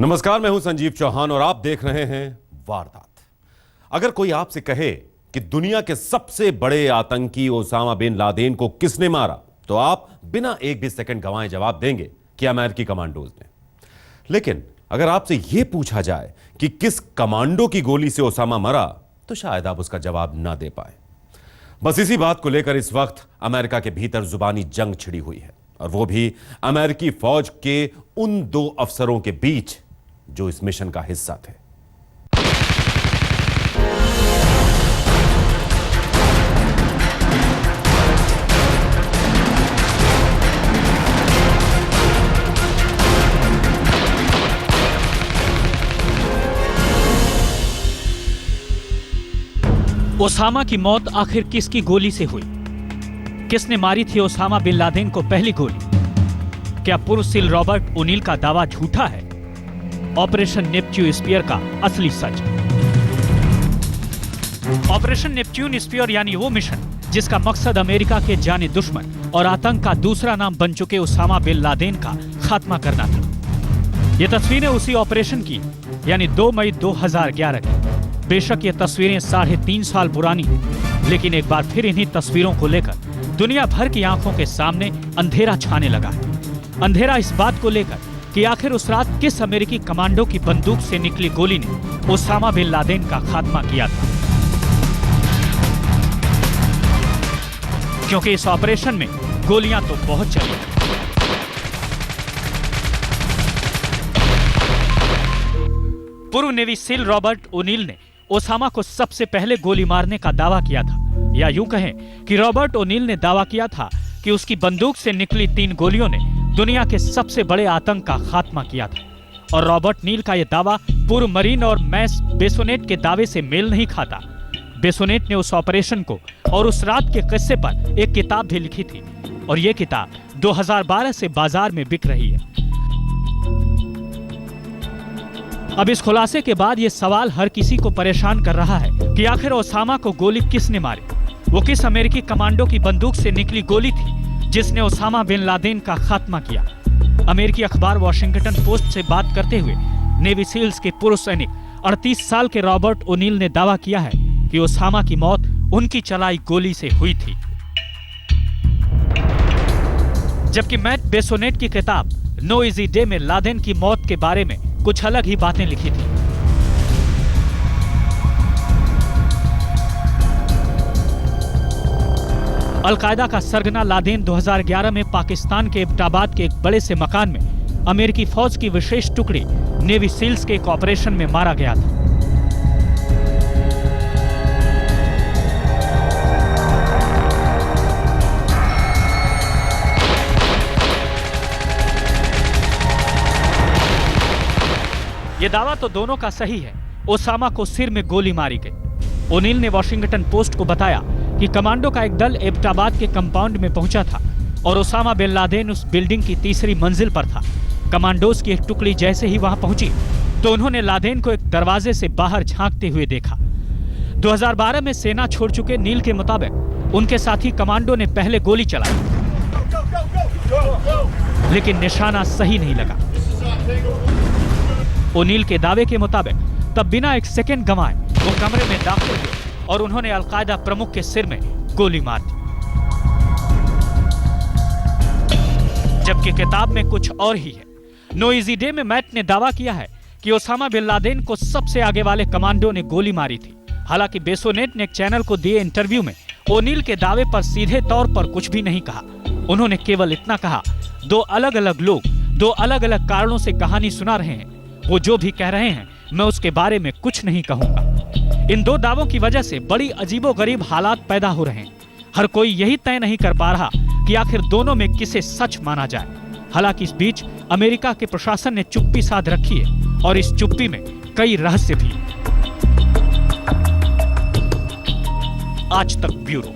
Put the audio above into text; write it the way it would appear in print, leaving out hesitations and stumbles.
नमस्कार, मैं हूं संजीव चौहान और आप देख रहे हैं वारदात। अगर कोई आपसे कहे कि दुनिया के सबसे बड़े आतंकी ओसामा बिन लादेन को किसने मारा, तो आप बिना एक भी सेकंड गंवाए जवाब देंगे कि अमेरिकी कमांडोज ने। लेकिन अगर आपसे यह पूछा जाए कि किस कमांडो की गोली से ओसामा मरा, तो शायद आप उसका जवाब ना दे पाए। बस इसी बात को लेकर इस वक्त अमेरिका के भीतर जुबानी जंग छिड़ी हुई है, और वो भी अमेरिकी फौज के उन दो अफसरों के बीच जो इस मिशन का हिस्सा थे। ओसामा की मौत आखिर किसकी गोली से हुई? किसने मारी थी ओसामा बिन लादेन को पहली गोली? क्या पूर्व सील रॉबर्ट ओनील का दावा झूठा है? ऑपरेशन नेपच्यून स्पीयर का असली सच। ऑपरेशन नेपच्यून स्पीयर यानी वो मिशन जिसका मकसद अमेरिका के जाने दुश्मन और आतंक का दूसरा नाम बन चुके ओसामा बिन लादेन का खात्मा करना था। ये तस्वीरें उसी ऑपरेशन की यानी 2 मई 2011 की। बेशक ये तस्वीरें 3.5 साल पुरानी, लेकिन एक बार फिर इन्हीं तस्वीरों को लेकर दुनिया भर की आंखों के सामने अंधेरा छाने लगा है। अंधेरा इस बात को लेकर कि आखिर उस रात किस अमेरिकी कमांडो की बंदूक से निकली गोली ने ओसामा बिन लादेन का खात्मा किया था। क्योंकि इस ऑपरेशन में गोलियां तो बहुत चली। पूर्व नेवी सील रॉबर्ट ओनील ने ओसामा को सबसे पहले गोली मारने का दावा किया था, या यूं कहें कि रॉबर्ट ओनील ने दावा किया था कि उसकी बंदूक से निकली 3 गोलियों ने दुनिया के सबसे बड़े आतंक का खात्मा किया था। और रॉबर्ट नील का यह दावा पूर्व मरीन और मैस बेसोनेट के दावे से मेल नहीं खाता। बेसोनेट ने उस ऑपरेशन को और उस रात के किस्से पर एक किताब भी लिखी थी, और यह किताब 2012 से बाजार में बिक रही है। अब इस खुलासे के बाद यह सवाल हर किसी को परेशान कर रहा है कि आखिर ओसामा को गोली किसने मारी? वो किस अमेरिकी कमांडो की बंदूक से निकली गोली थी जिसने ओसामा बिन लादेन का खात्मा किया? अमेरिकी अखबार वॉशिंगटन पोस्ट से बात करते हुए नेवी सील्स के पूर्व सैनिक 38 साल के रॉबर्ट ओनील ने दावा किया है कि ओसामा की मौत उनकी चलाई गोली से हुई थी। जबकि मैट बेसोनेट की किताब नो इजी डे में लादेन की मौत के बारे में कुछ अलग ही बातें लिखी थी। अलकायदा का सरगना लादेन 2011 में पाकिस्तान के एबटाबाद के एक बड़े से मकान में अमेरिकी फौज की विशेष टुकड़ी नेवी सील्स के एक ऑपरेशन में मारा गया था। यह दावा तो दोनों का सही है। ओसामा को सिर में गोली मारी गई। ओनील ने वॉशिंगटन पोस्ट को बताया कि कमांडो का एक दल एबटाबाद के कंपाउंड में पहुंचा था और ओसामा बिन लादेन उस बिल्डिंग की 3री मंजिल पर था। कमांडोज की एक टुकड़ी जैसे ही वहां पहुंची तो उन्होंने लादेन को एक दरवाजे से बाहर झांकते हुए देखा। 2012 में सेना छोड़ चुके नील के मुताबिक उनके साथी कमांडो ने पहले गोली चलाई, लेकिन निशाना सही नहीं लगा। ओनील के दावे के मुताबिक तब बिना एक सेकंड गंवाए वो कमरे में दाखिल हुए और उन्होंने अलकायदा प्रमुख के सिर में गोली मार दी। जबकि किताब में कुछ और ही है। नो इजी डे में मैट ने दावा किया है कि ओसामा बिन लादेन को सबसे आगे वाले कमांडो ने गोली मारी थी। हालांकि बेसोनेट ने एक चैनल को दिए इंटरव्यू में ओनील के दावे पर सीधे तौर पर कुछ भी नहीं कहा। उन्होंने केवल इतना कहा, 2 अलग अलग लोग 2 अलग अलग कारणों से कहानी सुना रहे हैं। वो जो भी कह रहे हैं मैं उसके बारे में कुछ नहीं कहूंगा। इन 2 दावों की वजह से बड़ी अजीबोगरीब हालात पैदा हो रहे हैं। हर कोई यही तय नहीं कर पा रहा कि आखिर दोनों में किसे सच माना जाए। हालांकि इस बीच अमेरिका के प्रशासन ने चुप्पी साध रखी है और इस चुप्पी में कई रहस्य भी। आज तक ब्यूरो।